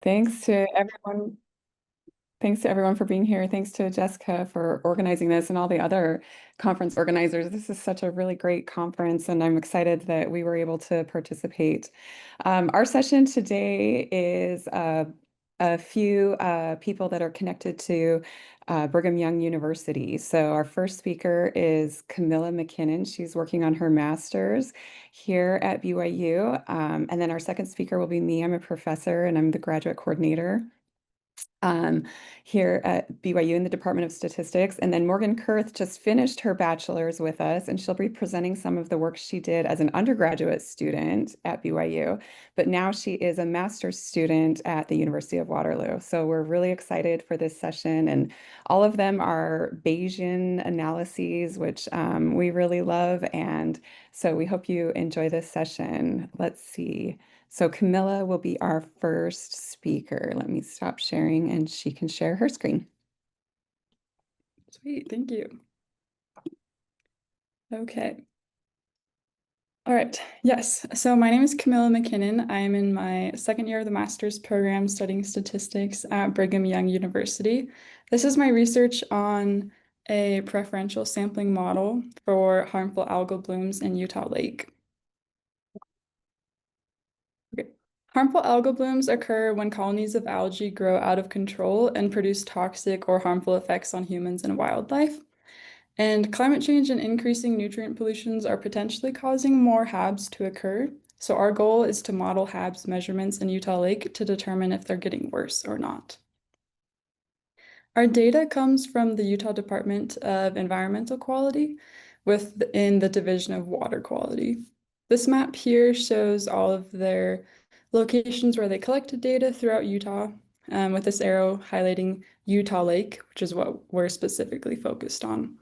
Thanks to everyone. Thanks to everyone for being here. Thanks to Jessica for organizing this and all the other conference organizers. This is such a really great conference, and I'm excited that we were able to participate. Our session today is a few people that are connected to Brigham Young University. So our first speaker is Camilla McKinnon. She's working on her master's here at BYU. And then our second speaker will be me. I'm a professor and I'm the graduate coordinator um, here at BYU in the Department of Statistics. And then Morgan Kurth just finished her bachelor's with us, and she'll be presenting some of the work she did as an undergraduate student at BYU. But now she is a master's student at the University of Waterloo. So we're really excited for this session. And all of them are Bayesian analyses, which we really love. And so we hope you enjoy this session. Let's see. So Camilla will be our first speaker. Let me stop sharing and she can share her screen. Sweet, thank you. Okay. All right, yes. So my name is Camilla McKinnon. I'm in my second year of the master's program studying statistics at Brigham Young University. This is my research on a preferential sampling model for harmful algal blooms in Utah Lake. Okay. Harmful algal blooms occur when colonies of algae grow out of control and produce toxic or harmful effects on humans and wildlife. And climate change and increasing nutrient pollutions are potentially causing more HABs to occur. So our goal is to model HABs measurements in Utah Lake to determine if they're getting worse or not. Our data comes from the Utah Department of Environmental Quality within the Division of Water Quality. This map here shows all of their locations where they collected data throughout Utah, with this arrow highlighting Utah Lake, which is what we're specifically focused on.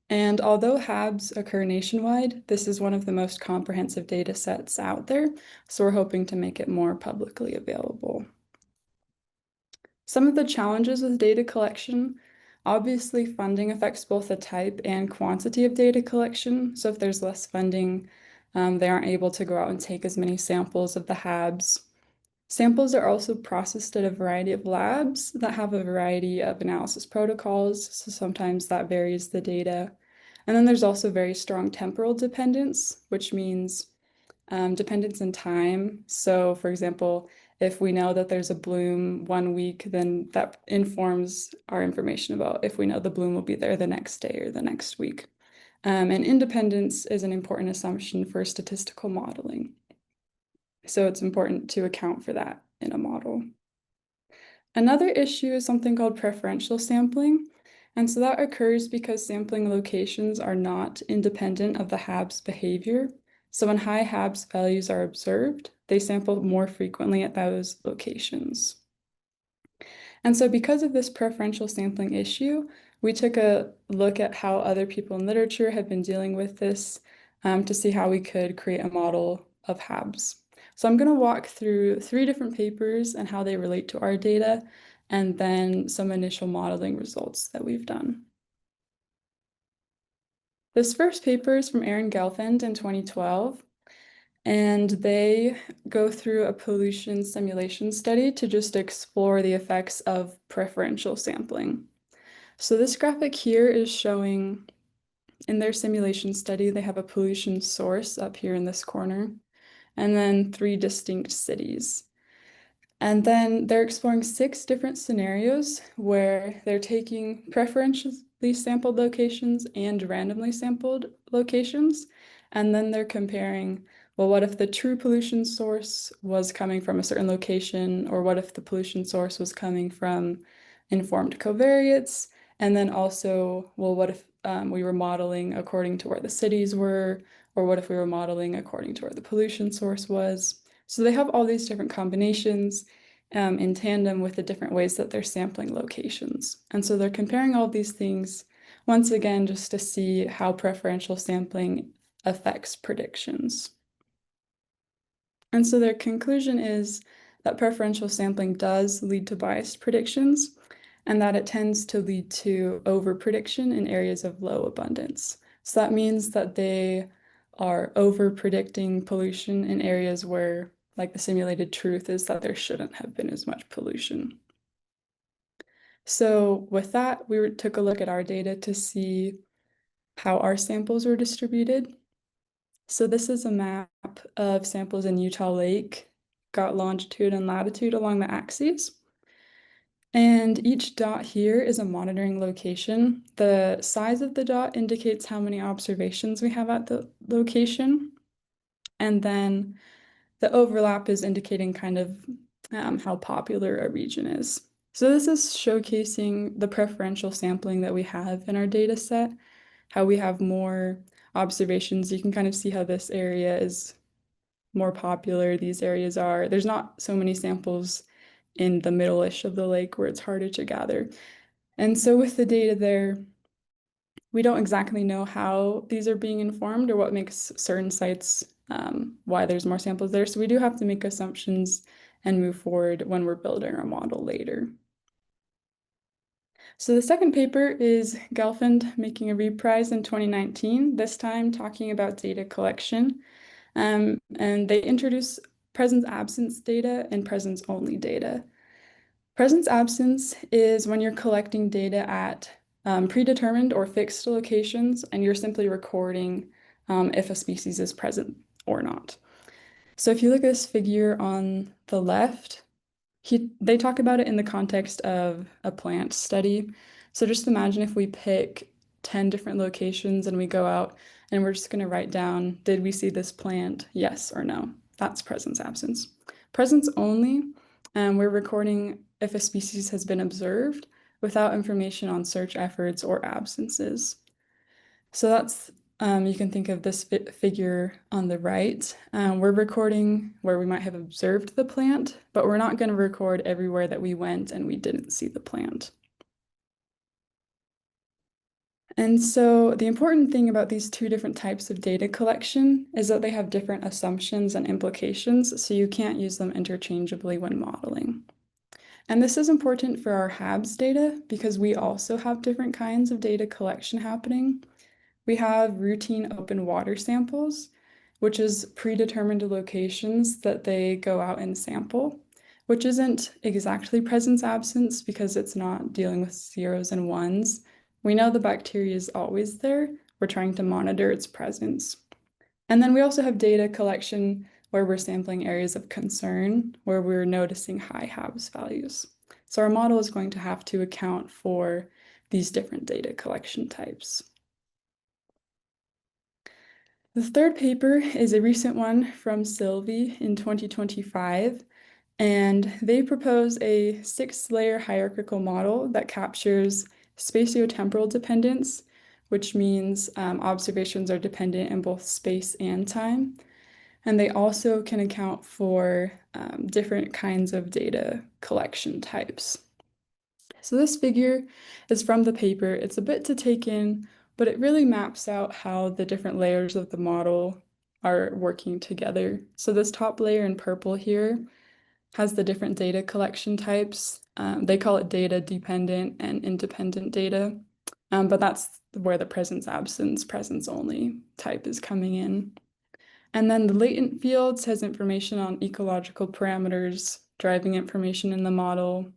And although HABs occur nationwide, this is one of the most comprehensive data sets out there, so we're hoping to make it more publicly available. Some of the challenges with data collection, obviously funding affects both the type and quantity of data collection. So if there's less funding, they aren't able to go out and take as many samples of the HABs. Samples are also processed at a variety of labs that have a variety of analysis protocols, so sometimes that varies the data. And then there's also very strong temporal dependence, which means dependence in time. So for example, if we know that there's a bloom 1 week, then that informs our information about if we know the bloom will be there the next day or the next week. And independence is an important assumption for statistical modeling. So it's important to account for that in a model. Another issue is something called preferential sampling. And so that occurs because sampling locations are not independent of the HAB's behavior. So when high HABs values are observed, they sample more frequently at those locations. And so because of this preferential sampling issue, we took a look at how other people in literature have been dealing with this to see how we could create a model of HABs. So I'm going to walk through 3 different papers and how they relate to our data, and then some initial modeling results that we've done. This first paper is from Aaron Gelfand in 2012, and they go through a pollution simulation study to just explore the effects of preferential sampling. So this graphic here is showing in their simulation study, they have a pollution source up here in this corner, and then 3 distinct cities. And then they're exploring 6 different scenarios where they're taking preferentially sampled locations and randomly sampled locations. And then they're comparing, well, what if the true pollution source was coming from a certain location, or what if the pollution source was coming from informed covariates? And then also, well, what if we were modeling according to where the cities were, or what if we were modeling according to where the pollution source was? So they have all these different combinations in tandem with the different ways that they're sampling locations. And so they're comparing all these things, once again, just to see how preferential sampling affects predictions. And so their conclusion is that preferential sampling does lead to biased predictions, and that it tends to lead to overprediction in areas of low abundance. So that means that they are over predicting pollution in areas where like the simulated truth is that there shouldn't have been as much pollution. So with that, took a look at our data to see how our samples were distributed. So this is a map of samples in Utah Lake, got longitude and latitude along the axes. And each dot here is a monitoring location. The size of the dot indicates how many observations we have at the location. And then the overlap is indicating kind of how popular a region is. So this is showcasing the preferential sampling that we have in our data set, how we have more observations. You can kind of see how this area is more popular. These areas are, there's not so many samples in the middle-ish of the lake where it's harder to gather. And so with the data there, we don't exactly know how these are being informed or what makes certain sites why there's more samples there. So we do have to make assumptions and move forward when we're building our model later. So the second paper is Gelfand making a reprise in 2019, this time talking about data collection. And they introduce presence-absence data and presence-only data. Presence-absence is when you're collecting data at predetermined or fixed locations, and you're simply recording if a species is present or not. So if you look at this figure on the left, they talk about it in the context of a plant study. So just imagine if we pick 10 different locations and we go out and we're just going to write down, did we see this plant? Yes or no. That's presence absence. Presence only, we're recording if a species has been observed without information on search efforts or absences. So that's you can think of this figure on the right. We're recording where we might have observed the plant, but we're not going to record everywhere that we went and we didn't see the plant. And so the important thing about these two different types of data collection is that they have different assumptions and implications, so you can't use them interchangeably when modeling. And this is important for our HABS data because we also have different kinds of data collection happening. We have routine open water samples, which is predetermined locations that they go out and sample, which isn't exactly presence absence because it's not dealing with zeros and ones. We know the bacteria is always there. We're trying to monitor its presence. And then we also have data collection where we're sampling areas of concern, where we're noticing high HABS values. So our model is going to have to account for these different data collection types. The third paper is a recent one from Sylvie in 2025, and they propose a 6-layer hierarchical model that captures spatio-temporal dependence, which means observations are dependent in both space and time. And they also can account for different kinds of data collection types. So this figure is from the paper. It's a bit to take in, but it really maps out how the different layers of the model are working together. So this top layer in purple here has the different data collection types. They call it data dependent and independent data, but that's where the presence absence, presence only type is coming in. And then the latent fields has information on ecological parameters, driving information in the model.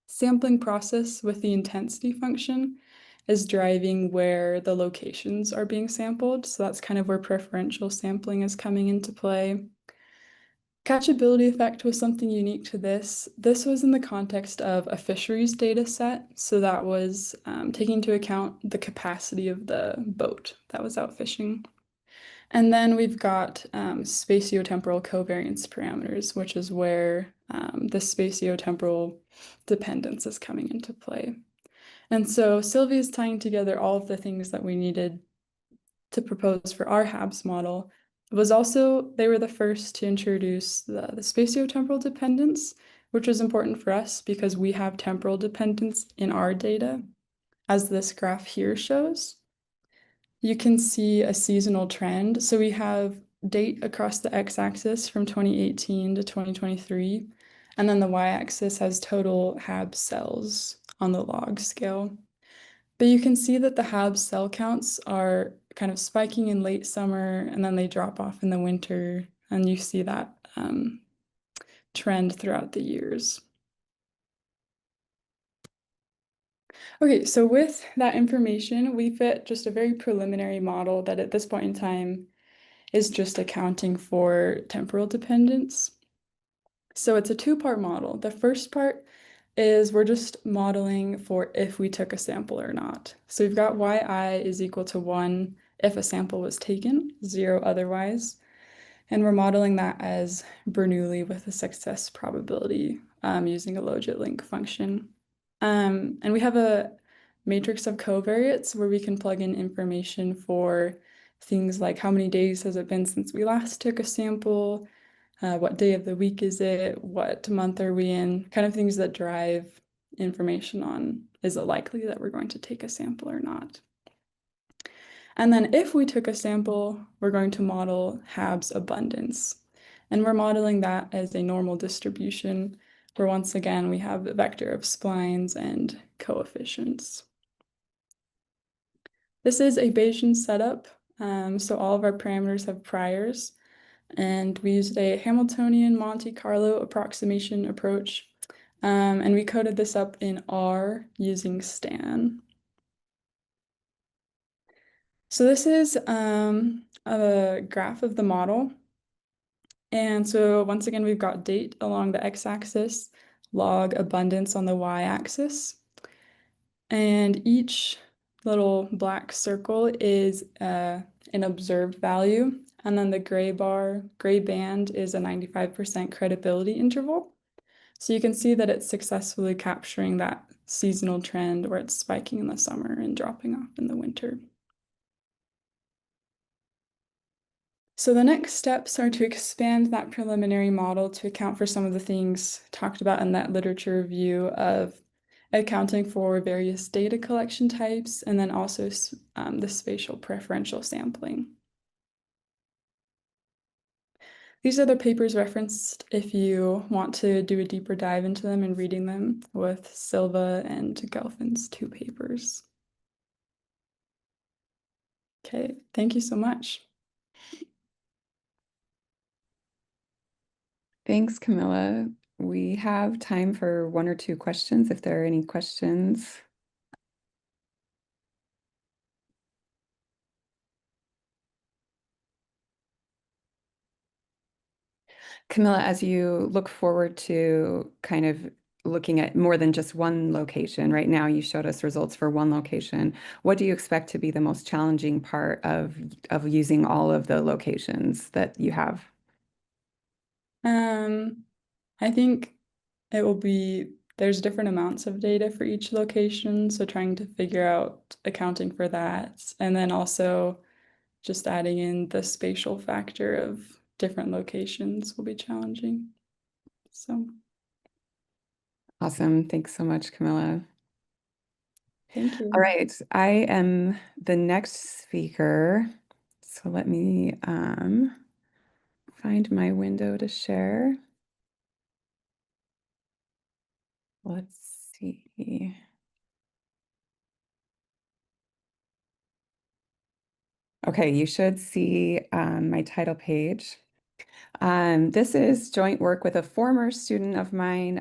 Sampling process with the intensity function is driving where the locations are being sampled. So that's kind of where preferential sampling is coming into play. Catchability effect was something unique to this. This was in the context of a fisheries data set. So that was taking into account the capacity of the boat that was out fishing. And then we've got spatio-temporal covariance parameters, which is where the spatio-temporal dependence is coming into play. And so Sylvie is tying together all of the things that we needed to propose for our HABS model. It was also, they were the first to introduce the spatio-temporal dependence, which was important for us because we have temporal dependence in our data, as this graph here shows. You can see a seasonal trend. So we have date across the x-axis from 2018 to 2023, and then the y-axis has total HAB cells on the log scale. But you can see that the HAB cell counts are kind of spiking in late summer, and then they drop off in the winter, And you see that trend throughout the years. Okay, so with that information, we fit just a very preliminary model that at this point in time is just accounting for temporal dependence. So it's a two-part model. The first part is we're just modeling for if we took a sample or not. So we've got yi is equal to 1 if a sample was taken, 0 otherwise. And we're modeling that as Bernoulli with a success probability using a logit-link function. And we have a matrix of covariates where we can plug in information for things like how many days has it been since we last took a sample, what day of the week is it, what month are we in, kind of things that drive information on is it likely that we're going to take a sample or not. And then if we took a sample, we're going to model Hab's abundance. And we're modeling that as a normal distribution, where once again we have a vector of splines and coefficients. This is a Bayesian setup, so all of our parameters have priors, and we used a Hamiltonian Monte Carlo approximation approach, and we coded this up in R using Stan. So this is a graph of the model. And so once again, we've got date along the x-axis, log abundance on the y-axis. And each little black circle is an observed value. And then the gray band is a 95% credibility interval. So you can see that it's successfully capturing that seasonal trend where it's spiking in the summer and dropping off in the winter. So the next steps are to expand that preliminary model to account for some of the things talked about in that literature review of accounting for various data collection types and then also the spatial preferential sampling. These are the papers referenced if you want to do a deeper dive into them and reading them with Silva and Gelfin's two papers. Okay, thank you so much. Thanks, Camilla. We have time for one or two questions if there are any questions. Camilla, as you look forward to kind of looking at more than just one location, right now you showed us results for one location. What do you expect to be the most challenging part of using all of the locations that you have? I think it will be there's different amounts of data for each location, so trying to figure out accounting for that, and then also just adding in the spatial factor of different locations will be challenging. So, Awesome. Thanks so much, Camilla. thank All you. right, I am the next speaker. So let me find my window to share. Let's see. Okay, you should see my title page. This is joint work with a former student of mine.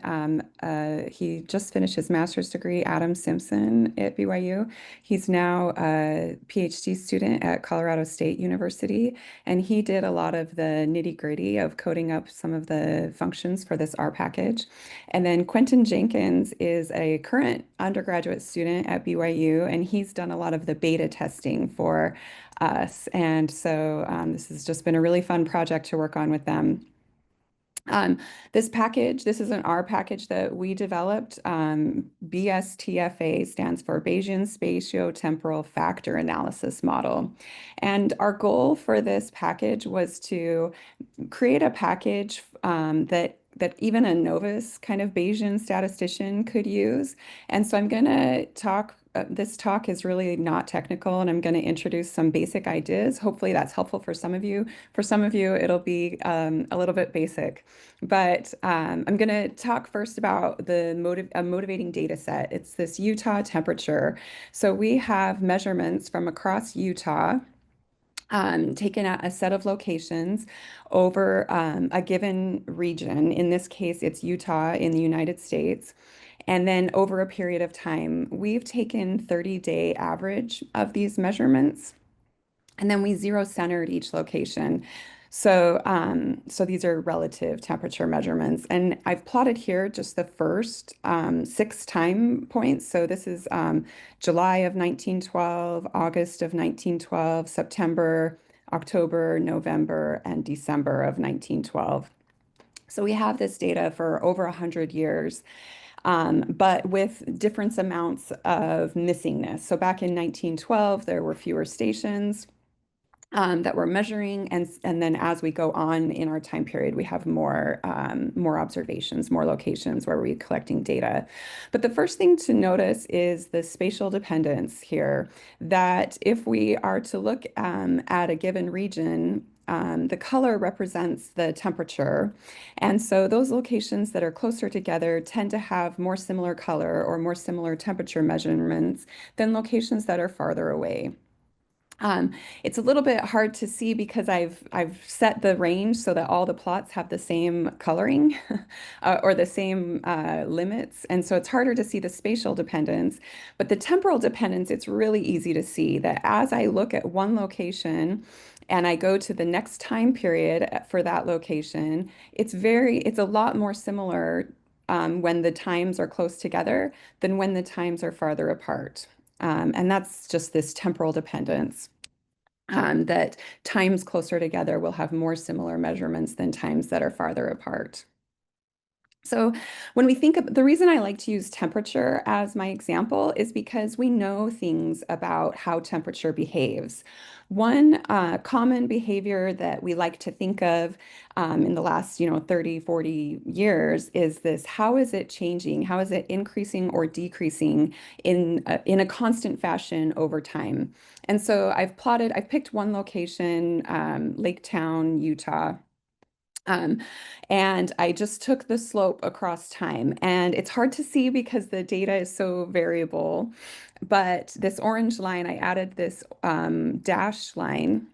He just finished his master's degree, Adam Simpson at BYU. He's now a PhD student at Colorado State University, and he did a lot of the nitty-gritty of coding up some of the functions for this R package. And then Quentin Jenkins is a current undergraduate student at BYU, and he's done a lot of the beta testing for us. And so this has just been a really fun project to work on with them. This package, this is an R package that we developed. BSTFA stands for Bayesian spatio-temporal factor analysis model. And our goal for this package was to create a package that even a novice kind of Bayesian statistician could use. And so I'm going to talk, this talk is really not technical, and I'm going to introduce some basic ideas. Hopefully that's helpful for some of you. For some of you, it'll be a little bit basic. But I'm going to talk first about the motivating data set. It's this Utah temperature. So we have measurements from across Utah taken a set of locations over a given region. In this case, it's Utah in the United States. And then over a period of time, we've taken 30-day average of these measurements. And then we zero centered each location. So these are relative temperature measurements. And I've plotted here just the first 6 time points. So this is July of 1912, August of 1912, September, October, November, and December of 1912. So we have this data for over 100 years, but with different amounts of missingness. So back in 1912, there were fewer stations that we're measuring, and then as we go on in our time period, we have more observations, more locations where we're collecting data. But the first thing to notice is the spatial dependence here. That if we are to look at a given region, the color represents the temperature. And so those locations that are closer together tend to have more similar color or more similar temperature measurements than locations that are farther away. Um, it's a little bit hard to see because I've set the range so that all the plots have the same coloring or the same limits, and so it's harder to see the spatial dependence. But the temporal dependence, it's really easy to see that as I look at one location and I go to the next time period for that location, it's a lot more similar when the times are close together than when the times are farther apart. And that's just this temporal dependence, that times closer together will have more similar measurements than times that are farther apart. So when we think of the reason I like to use temperature as my example is because we know things about how temperature behaves. One common behavior that we like to think of in the last, 30, 40 years is this: how is it changing? How is it increasing or decreasing in a constant fashion over time? And so I've picked one location, Lake Town, Utah. Um, and I just took the slope across time. And it's hard to see because the data is so variable. But this orange line, I added this dash line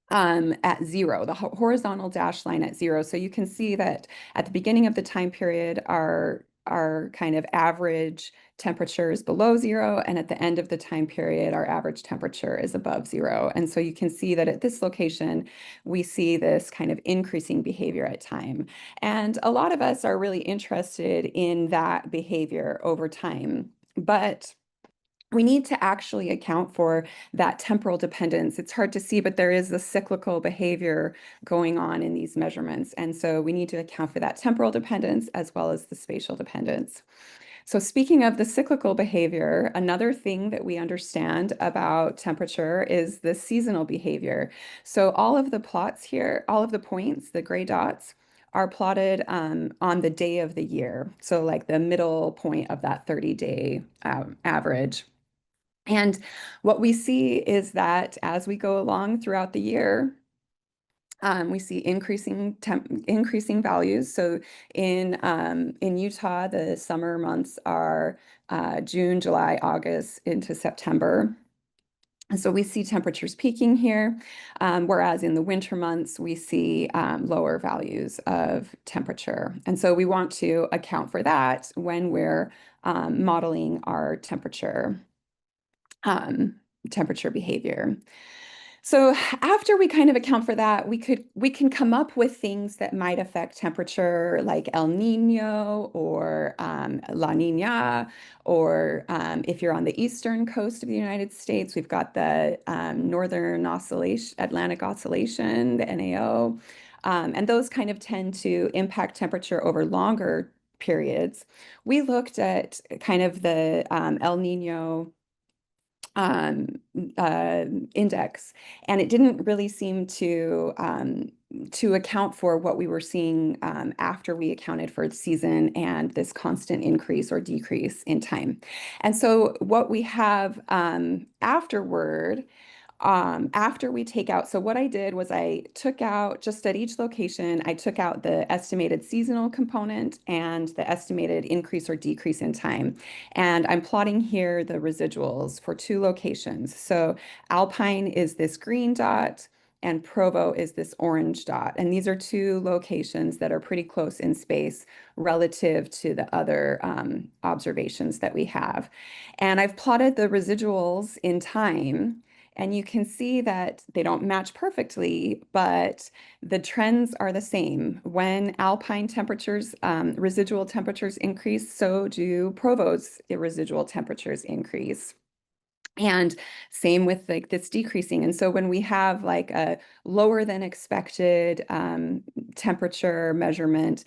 at zero, the horizontal dash line at zero. So you can see that at the beginning of the time period, our kind of average temperature is below zero, and at the end of the time period, our average temperature is above zero. And so you can see that at this location, we see this kind of increasing behavior at time. And a lot of us are really interested in that behavior over time. But we need to actually account for that temporal dependence. It's hard to see, but there is the cyclical behavior going on in these measurements. And so we need to account for that temporal dependence as well as the spatial dependence. So speaking of the cyclical behavior, another thing that we understand about temperature is the seasonal behavior. So all of the plots here, all of the points, the gray dots, are plotted on the day of the year. So like the middle point of that 30-day average. And what we see is that as we go along throughout the year, we see increasing values. So in Utah, the summer months are June, July, August into September. And so we see temperatures peaking here, whereas in the winter months, we see lower values of temperature. And so we want to account for that when we're modeling our temperature behavior. So after we kind of account for that, we can come up with things that might affect temperature, like El Nino or La Nina, or if you're on the eastern coast of the United States, we've got the Northern Oscillation, Atlantic Oscillation, the NAO, and those kind of tend to impact temperature over longer periods. We looked at kind of the El Nino um, index, and it didn't really seem to account for what we were seeing after we accounted for the season and this constant increase or decrease in time. And so what we have afterward After we take out, so what I did was I took out, just at each location, I took out the estimated seasonal component and the estimated increase or decrease in time. And I'm plotting here the residuals for two locations. So Alpine is this green dot and Provo is this orange dot. And these are two locations that are pretty close in space relative to the other observations that we have. And I've plotted the residuals in time. And you can see that they don't match perfectly, but the trends are the same. When alpine temperatures, residual temperatures increase, so do Provo's residual temperatures increase. And same with like this decreasing. And so when we have like a lower than expected temperature measurement,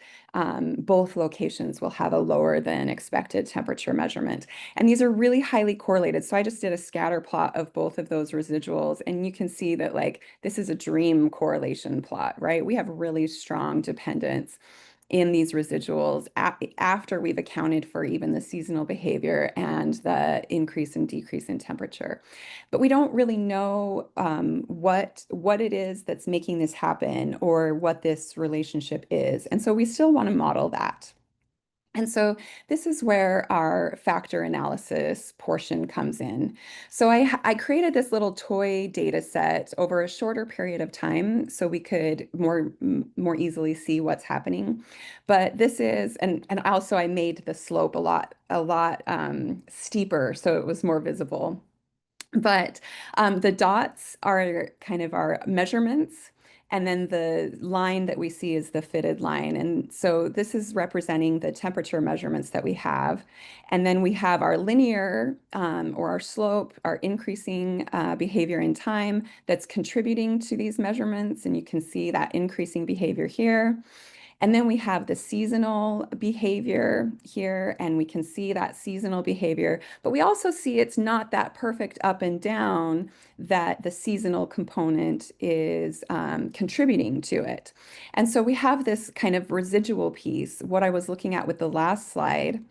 both locations will have a lower than expected temperature measurement. And these are really highly correlated. So I just did a scatter plot of both of those residuals. And you can see that like this is a dream correlation plot, right? We have really strong dependence in these residuals after we've accounted for even the seasonal behavior and the increase and decrease in temperature. But we don't really know what it is that's making this happen or what this relationship is. And so we still want to model that. And so this is where our factor analysis portion comes in. So I created this little toy data set over a shorter period of time so we could more easily see what's happening. But this is, and also I made the slope a lot steeper so it was more visible. But the dots are kind of our measurements, and then the line that we see is the fitted line. And so this is representing the temperature measurements that we have. And then we have our linear or our slope, our increasing behavior in time that's contributing to these measurements. And you can see that increasing behavior here. And then we have the seasonal behavior here, and we can see that seasonal behavior, but we also see it's not that perfect up and down that the seasonal component is contributing to it. And so we have this kind of residual piece, what I was looking at with the last slide.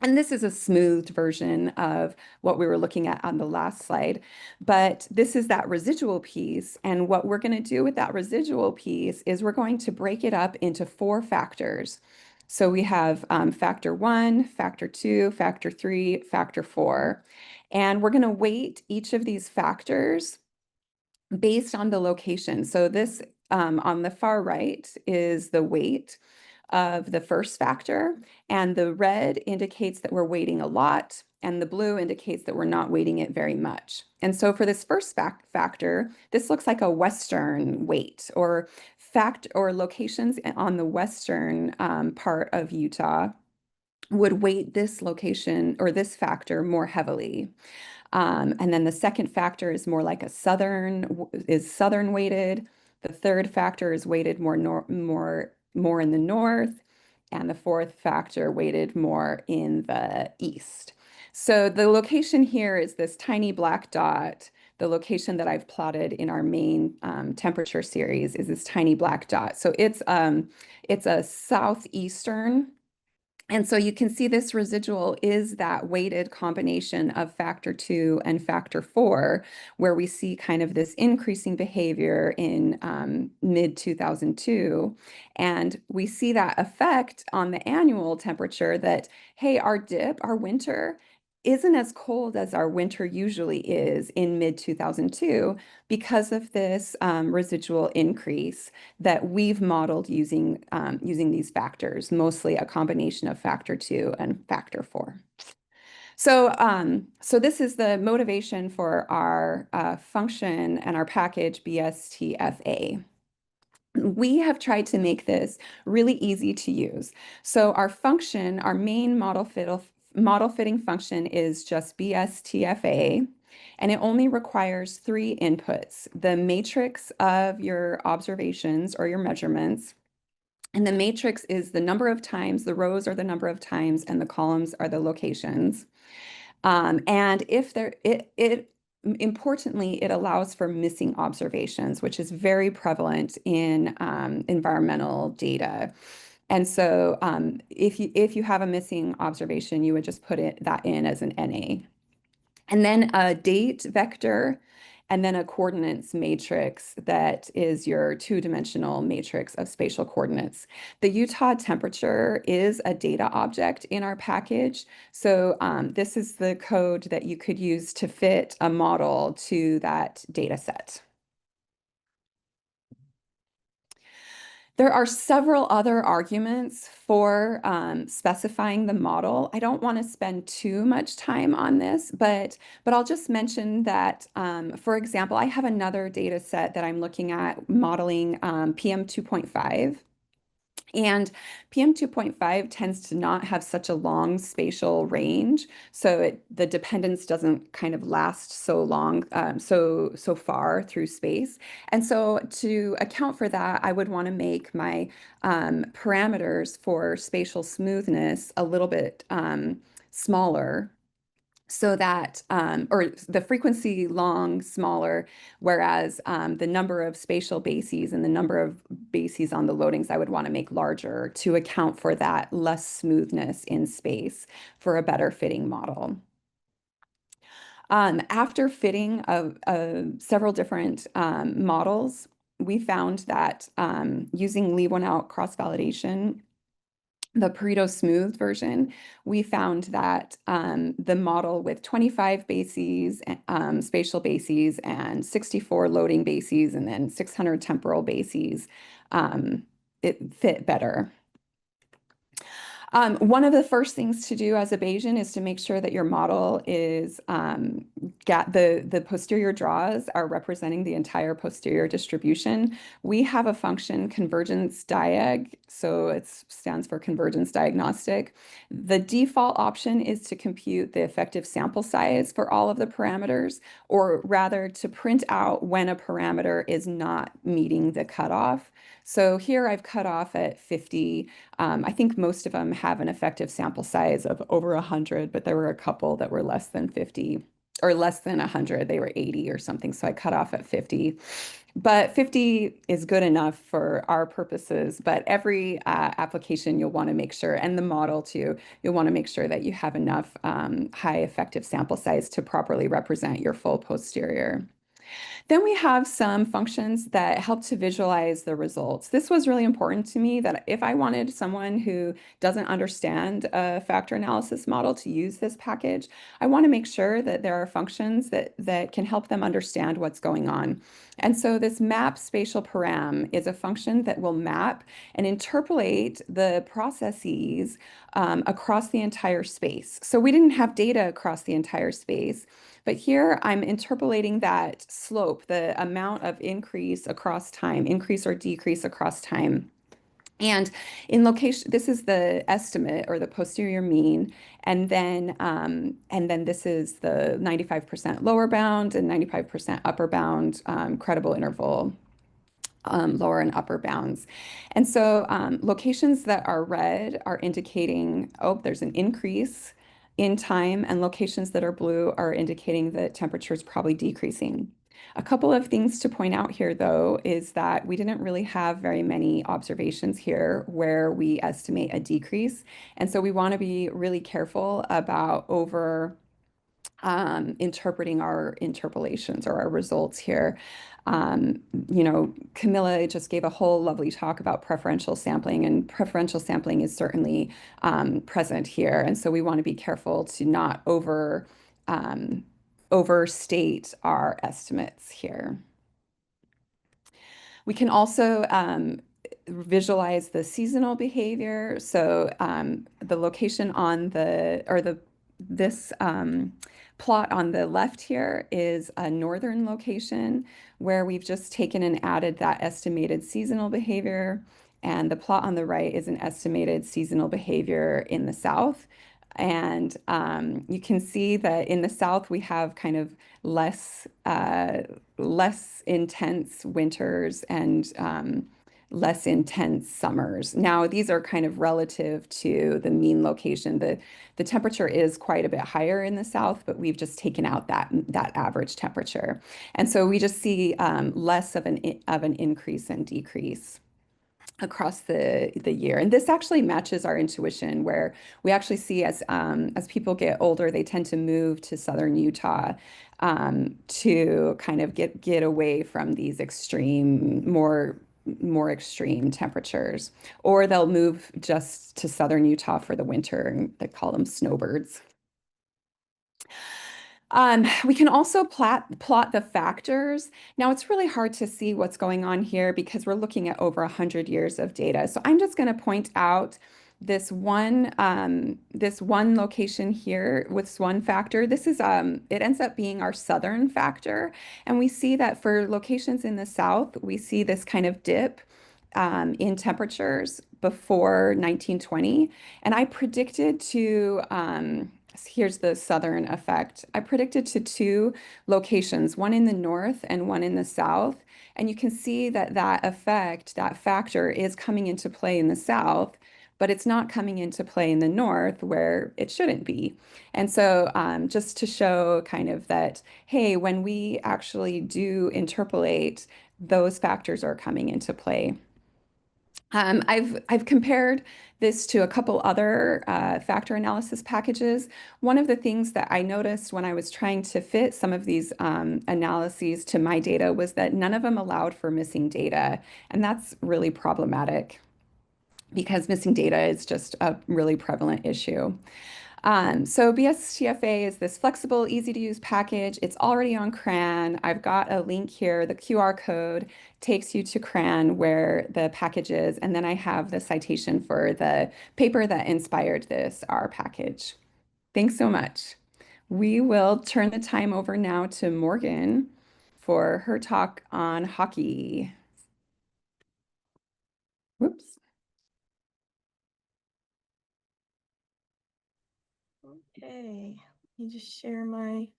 And this is a smoothed version of what we were looking at on the last slide, but this is that residual piece. And what we're going to do with that residual piece is we're going to break it up into four factors. So we have factor one, factor two, factor three, factor four. And we're going to weight each of these factors based on the location. So this on the far right is the weight of the first factor, and the red indicates that we're weighting a lot, and the blue indicates that we're not weighting it very much. And so for this first factor, this looks like a Western weight or locations on the western part of Utah would weight this location or this factor more heavily. And then the second factor is more like southern weighted. The third factor is weighted more in the north, and the fourth factor weighted more in the east. So the location here is this tiny black dot. The location that I've plotted in our main temperature series is this tiny black dot. So it's a southeastern. And so you can see this residual is that weighted combination of factor two and factor four, where we see kind of this increasing behavior in mid 2002. And we see that effect on the annual temperature that, hey, our winter isn't as cold as our winter usually is in mid 2002 because of this residual increase that we've modeled using these factors, mostly a combination of factor two and factor four. So this is the motivation for our function and our package BSTFA. We have tried to make this really easy to use. So our function, our main model fitting function is just BSTFA, and it only requires three inputs: the matrix of your observations or your measurements. And the matrix is the number of times, the rows are the number of times, and the columns are the locations. And if there, it importantly, it allows for missing observations, which is very prevalent in environmental data. And so if you have a missing observation, you would just put that in as an NA. And then a date vector and then a coordinates matrix that is your two-dimensional matrix of spatial coordinates. The Utah temperature is a data object in our package. So this is the code that you could use to fit a model to that data set. There are several other arguments for specifying the model. I don't want to spend too much time on this, but I'll just mention that, for example, I have another data set that I'm looking at modeling PM 2.5. And PM 2.5 tends to not have such a long spatial range, so the dependence doesn't kind of last so long, so far through space. And so to account for that, I would want to make my parameters for spatial smoothness a little bit smaller so that, or the frequency long, smaller, whereas the number of spatial bases and the number of bases on the loadings I would want to make larger to account for that less smoothness in space for a better fitting model. After fitting several different models, we found that using leave one out cross-validation, the Pareto smooth version, we found that the model with 25 bases, spatial bases, and 64 loading bases, and then 600 temporal bases, it fit better. One of the first things to do as a Bayesian is to make sure that your model is got the posterior draws are representing the entire posterior distribution. We have a function convergence diag, so it stands for convergence diagnostic. The default option is to compute the effective sample size for all of the parameters, or rather to print out when a parameter is not meeting the cutoff. So here I've cut off at 50. I think most of them have an effective sample size of over 100, but there were a couple that were less than 50 or less than 100. They were 80 or something, so I cut off at 50. But 50 is good enough for our purposes, but every application you'll want to make sure, and the model too, you'll want to make sure that you have enough high effective sample size to properly represent your full posterior. Then we have some functions that help to visualize the results. This was really important to me that if I wanted someone who doesn't understand a factor analysis model to use this package, I want to make sure that there are functions that can help them understand what's going on. And so this map spatial param is a function that will map and interpolate the processes across the entire space. So we didn't have data across the entire space. But here I'm interpolating that slope, the amount of increase across time, increase or decrease across time. And in location, this is the estimate or the posterior mean, and then this is the 95% lower bound and 95% upper bound credible interval. Lower and upper bounds. And so locations that are red are indicating, oh, there's an increase in time, and locations that are blue are indicating that temperature is probably decreasing. A couple of things to point out here, though, is that we didn't really have very many observations here where we estimate a decrease. And so we want to be really careful about over interpreting our interpolations or our results here. Camilla just gave a whole lovely talk about preferential sampling, and preferential sampling is certainly present here. And so we want to be careful to not overstate our estimates here. We can also visualize the seasonal behavior. So the location on this plot on the left here is a northern location where we've just taken and added that estimated seasonal behavior. And the plot on the right is an estimated seasonal behavior in the south. And you can see that in the south, we have kind of less intense winters and less intense summers. Now, these are kind of relative to the mean location. The temperature is quite a bit higher in the south, but we've just taken out that average temperature. And so we just see less of an increase and decrease. across the year. And this actually matches our intuition, where we actually see as people get older, they tend to move to southern Utah to kind of get away from these extreme, more extreme temperatures, or they'll move just to southern Utah for the winter, and they call them snowbirds. We can also plot the factors. Now, it's really hard to see what's going on here because we're looking at over 100 years of data. So I'm just going to point out this one location here with this one factor. This is it ends up being our southern factor, and we see that for locations in the south, we see this kind of dip in temperatures before 1920, and I predicted to here's the southern effect. I predicted to two locations, one in the north and one in the south. And you can see that that effect, that factor is coming into play in the south, but it's not coming into play in the north where it shouldn't be. And so just to show kind of that, hey, when we actually do interpolate, those factors are coming into play. I've compared this to a couple other factor analysis packages. One of the things that I noticed when I was trying to fit some of these analyses to my data was that none of them allowed for missing data, and that's really problematic because missing data is just a really prevalent issue. So BSTFA is this flexible, easy to use package. It's already on CRAN. I've got a link here. The QR code takes you to CRAN where the package is. And then I have the citation for the paper that inspired this R package. Thanks so much. We will turn the time over now to Morgan for her talk on hockey. Whoops. Okay, let me just share my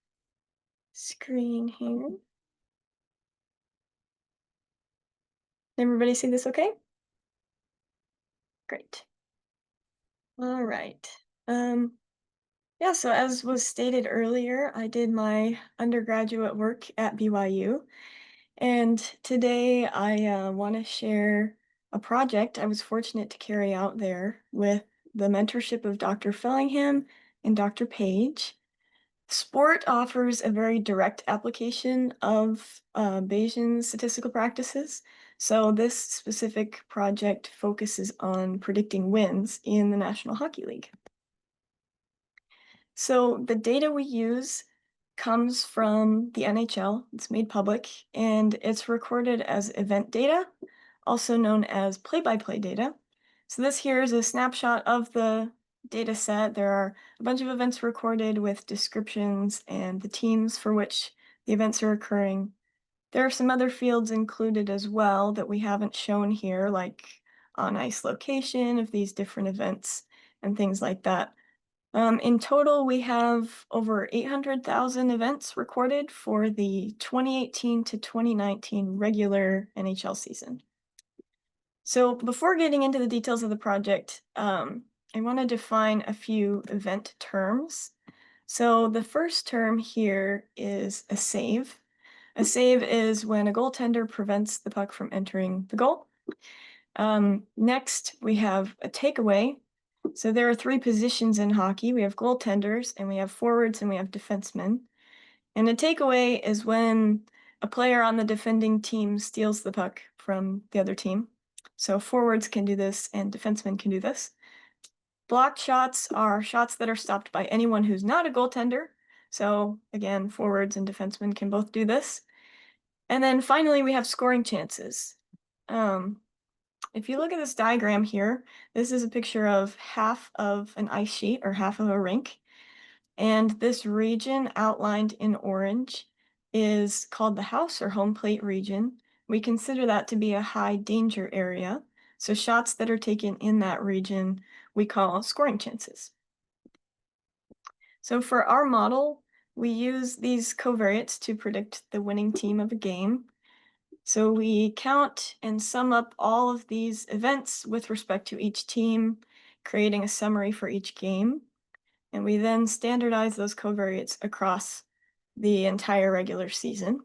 screen here. Everybody see this okay? Great. All right. Yeah, so as was stated earlier, I did my undergraduate work at BYU, and today I want to share a project I was fortunate to carry out there with the mentorship of Dr. Fellingham and Dr. Page. Sport offers a very direct application of Bayesian statistical practices. So this specific project focuses on predicting wins in the National Hockey League. So the data we use comes from the NHL. It's made public, and it's recorded as event data, also known as play-by-play data. So this here is a snapshot of the data set. There are a bunch of events recorded with descriptions and the teams for which the events are occurring. There are some other fields included as well that we haven't shown here, like on ice location of these different events and things like that. In total, we have over 800,000 events recorded for the 2018 to 2019 regular NHL season. So before getting into the details of the project, I want to define a few event terms. So the first term here is a save. A save is when a goaltender prevents the puck from entering the goal. Next, we have a takeaway. So there are three positions in hockey. We have goaltenders, and we have forwards, and we have defensemen. And a takeaway is when a player on the defending team steals the puck from the other team. So forwards can do this, and defensemen can do this. Blocked shots are shots that are stopped by anyone who's not a goaltender. So again, forwards and defensemen can both do this. And then finally, we have scoring chances. If you look at this diagram here, this is a picture of half of an ice sheet or half of a rink. And this region outlined in orange is called the house or home plate region. We consider that to be a high danger area. So shots that are taken in that region, we call scoring chances. So for our model, we use these covariates to predict the winning team of a game. So we count and sum up all of these events with respect to each team, creating a summary for each game. And we then standardize those covariates across the entire regular season.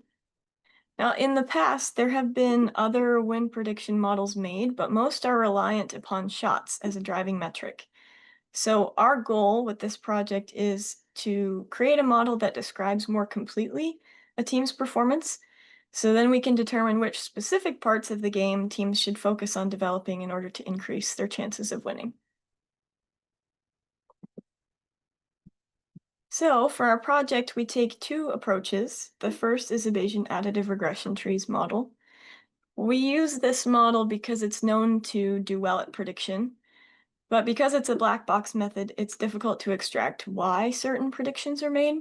Now, in the past, there have been other wind prediction models made, but most are reliant upon shots as a driving metric. So our goal with this project is to create a model that describes more completely a team's performance. So then we can determine which specific parts of the game teams should focus on developing in order to increase their chances of winning. So for our project, we take two approaches. The first is a Bayesian additive regression trees model. We use this model because it's known to do well at prediction, but because it's a black box method, it's difficult to extract why certain predictions are made.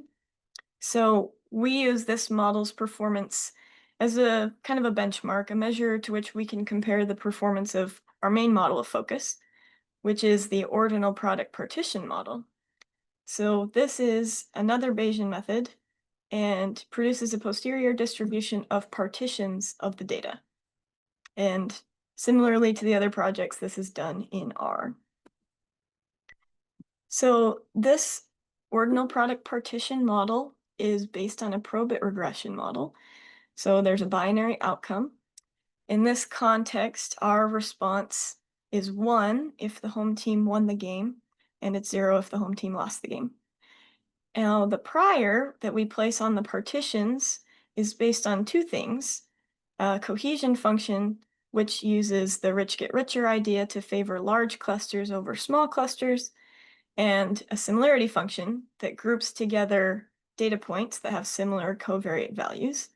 So we use this model's performance as a kind of a benchmark, a measure to which we can compare the performance of our main model of focus, which is the ordinal product partition model. So this is another Bayesian method and produces a posterior distribution of partitions of the data. And similarly to the other projects, this is done in R. So this ordinal product partition model is based on a probit regression model. So there's a binary outcome. In this context, our response is 1 if the home team won the game, and it's 0 if the home team lost the game. Now, the prior that we place on the partitions is based on two things: a cohesion function, which uses the rich get richer idea to favor large clusters over small clusters, and a similarity function that groups together data points that have similar covariate values.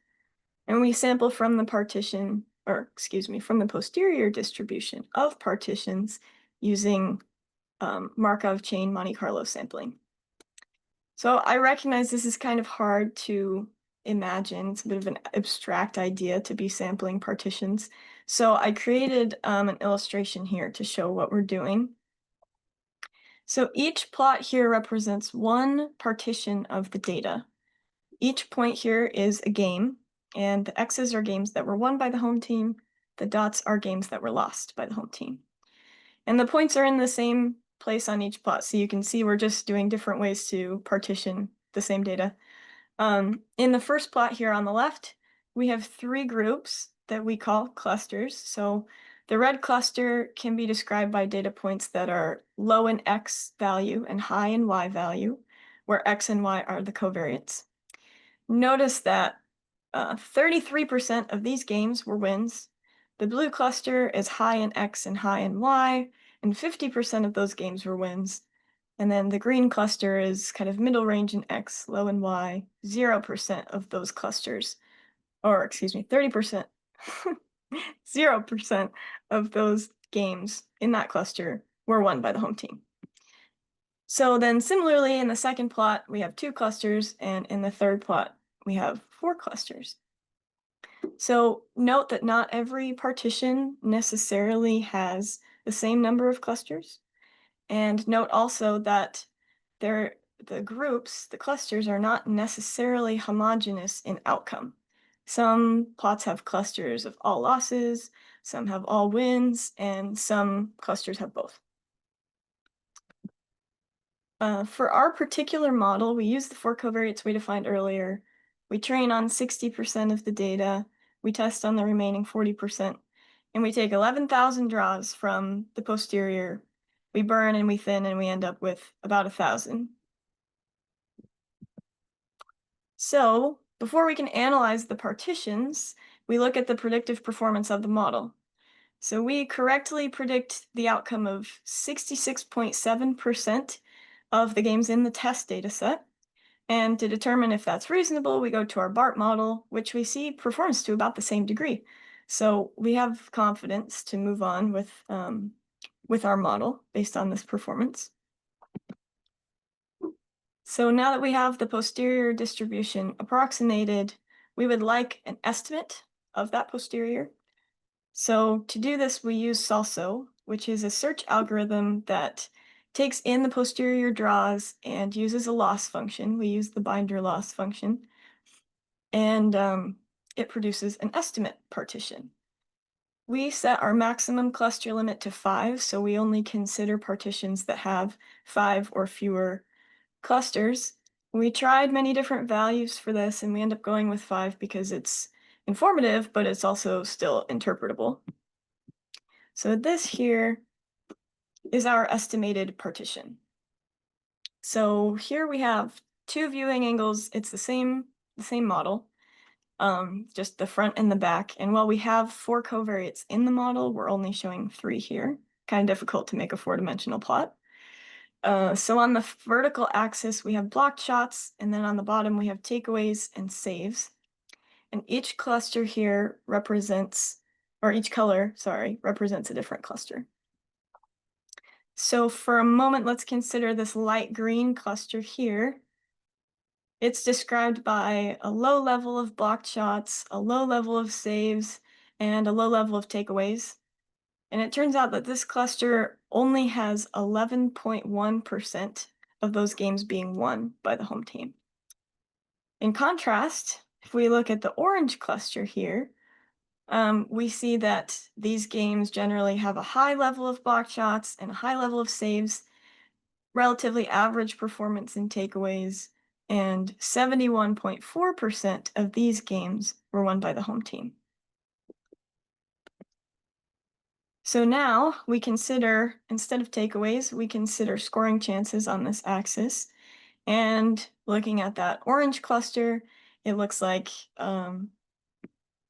And we sample from the partition, or excuse me, from the posterior distribution of partitions using Markov chain Monte Carlo sampling. So I recognize this is kind of hard to imagine. It's a bit of an abstract idea to be sampling partitions. So I created an illustration here to show what we're doing. So each plot here represents one partition of the data. Each point here is a game, and the X's are games that were won by the home team. The dots are games that were lost by the home team. And the points are in the same place on each plot, so you can see we're just doing different ways to partition the same data. In the first plot here on the left, we have 3 groups that we call clusters. So the red cluster can be described by data points that are low in X value and high in Y value, where X and Y are the covariates. Notice that 33% of these games were wins. The blue cluster is high in X and high in Y, and 50% of those games were wins. And then the green cluster is kind of middle range in X, low in Y. 0% of those clusters, or excuse me, 30%, 0% of those games in that cluster were won by the home team. So then similarly, in the second plot, we have 2 clusters, and in the third plot, we have 4 clusters. So note that not every partition necessarily has the same number of clusters. And note also that the groups, the clusters, are not necessarily homogeneous in outcome. Some plots have clusters of all losses, some have all wins, and some clusters have both. For our particular model, we use the 4 covariates we defined earlier. We train on 60% of the data. We test on the remaining 40%. And we take 11,000 draws from the posterior. We burn and we thin, and we end up with about 1,000. So before we can analyze the partitions, we look at the predictive performance of the model. So we correctly predict the outcome of 66.7% of the games in the test data set. And to determine if that's reasonable, we go to our BART model, which we see performs to about the same degree. So we have confidence to move on with our model based on this performance. So now that we have the posterior distribution approximated, we would like an estimate of that posterior. So to do this, we use SALSO, which is a search algorithm that takes in the posterior draws and uses a loss function. We use the binder loss function, and it produces an estimate partition. We set our maximum cluster limit to 5, so we only consider partitions that have 5 or fewer clusters. We tried many different values for this, and we end up going with 5 because it's informative, but it's also still interpretable. So this here is our estimated partition. So here we have two viewing angles. It's the same model, just the front and the back. And while we have 4 covariates in the model, we're only showing 3 here. Kind of difficult to make a 4-dimensional plot. So on the vertical axis, we have blocked shots, and then on the bottom, we have takeaways and saves. And each cluster here represents, or each color, sorry, represents a different cluster. So for a moment, let's consider this light green cluster here. It's described by a low level of blocked shots, a low level of saves, and a low level of takeaways. And it turns out that this cluster only has 11.1% of those games being won by the home team. In contrast, if we look at the orange cluster here, we see that these games generally have a high level of block shots and a high level of saves, relatively average performance in takeaways, and 71.4% of these games were won by the home team. So now we consider, instead of takeaways, we consider scoring chances on this axis. And looking at that orange cluster, it looks like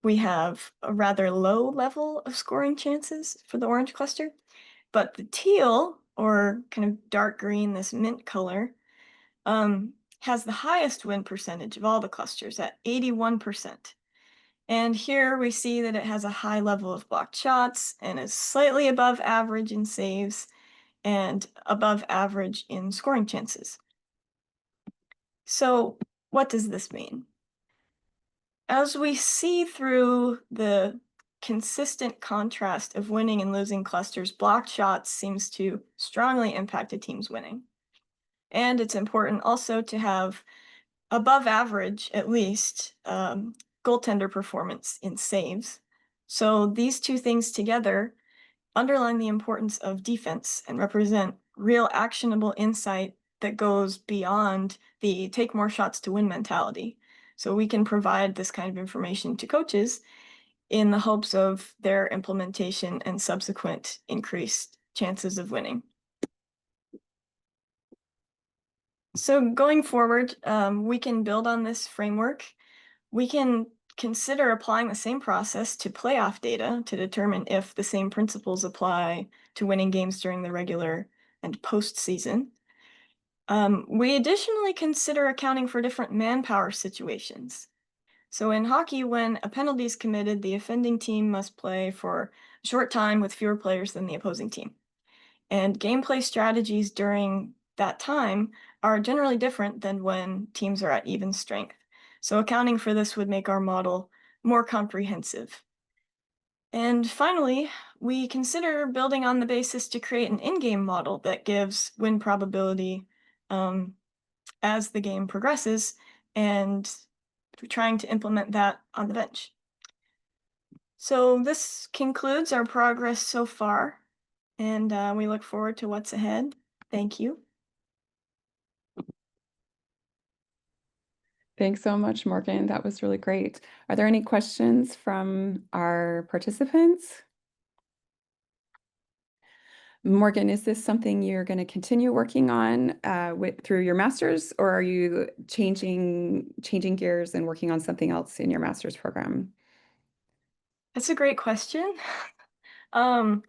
we have a rather low level of scoring chances for the orange cluster, but the teal, or kind of dark green, this mint color, has the highest win percentage of all the clusters at 81%. And here we see that it has a high level of blocked shots and is slightly above average in saves and above average in scoring chances. So what does this mean? As we see through the consistent contrast of winning and losing clusters, blocked shots seems to strongly impact a team's winning. And it's important also to have above average, at least, goaltender performance in saves. So these two things together underline the importance of defense and represent real actionable insight that goes beyond the take more shots to win mentality. So we can provide this kind of information to coaches in the hopes of their implementation and subsequent increased chances of winning. So going forward, we can build on this framework. We can consider applying the same process to playoff data to determine if the same principles apply to winning games during the regular and postseason. We additionally consider accounting for different manpower situations. So in hockey, when a penalty is committed, the offending team must play for a short time with fewer players than the opposing team. And gameplay strategies during that time are generally different than when teams are at even strength. So accounting for this would make our model more comprehensive. And finally, we consider building on the basis to create an in-game model that gives win probability as the game progresses, and trying to implement that on the bench. So this concludes our progress so far, and we look forward to what's ahead. Thank you. Thanks so much, Morgan. That was really great. Are there any questions from our participants? Morgan, is this something you're going to continue working on through your master's, or are you changing gears and working on something else in your master's program? That's a great question. I'm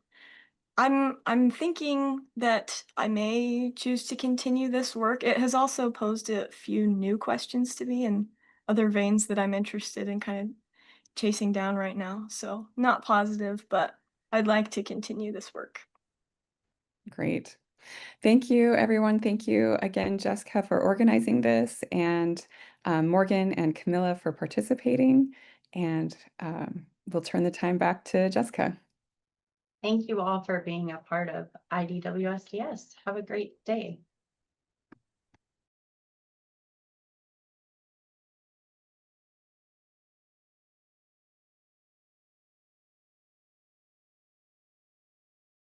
thinking that I may choose to continue this work. It has also posed a few new questions to me and other veins that I'm interested in kind of chasing down right now. So not positive, but I'd like to continue this work. Great. Thank you, everyone. Thank you again, Jessica, for organizing this, and Morgan and Camilla for participating. And we'll turn the time back to Jessica. Thank you all for being a part of IDWSDS. Have a great day.